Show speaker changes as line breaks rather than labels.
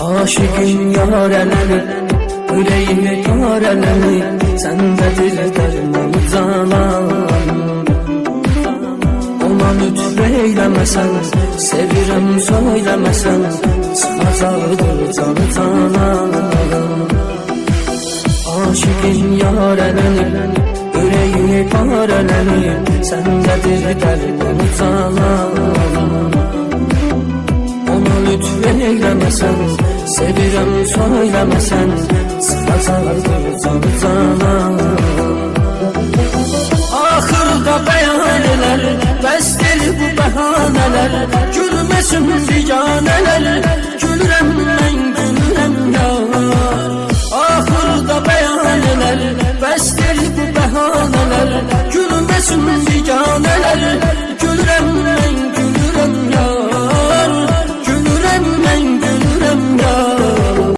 Aşıkın yarələmi, ürəyimi qarələmi, səndədir dərmanı canan. Ona lütf eyləməsən, sevirəm söyləməsən, çıxacaqdır canı canan. Aşıkın yarələmi, ürəyimi qarələmi, səndədir dərmanı canan. Ona lütf eyləməsən, sevirəm söyləməsən, çıxacaqdır canı canan. Axırda bəyan elər, bəsdir bu bəhanələr, gülməsin biganələr,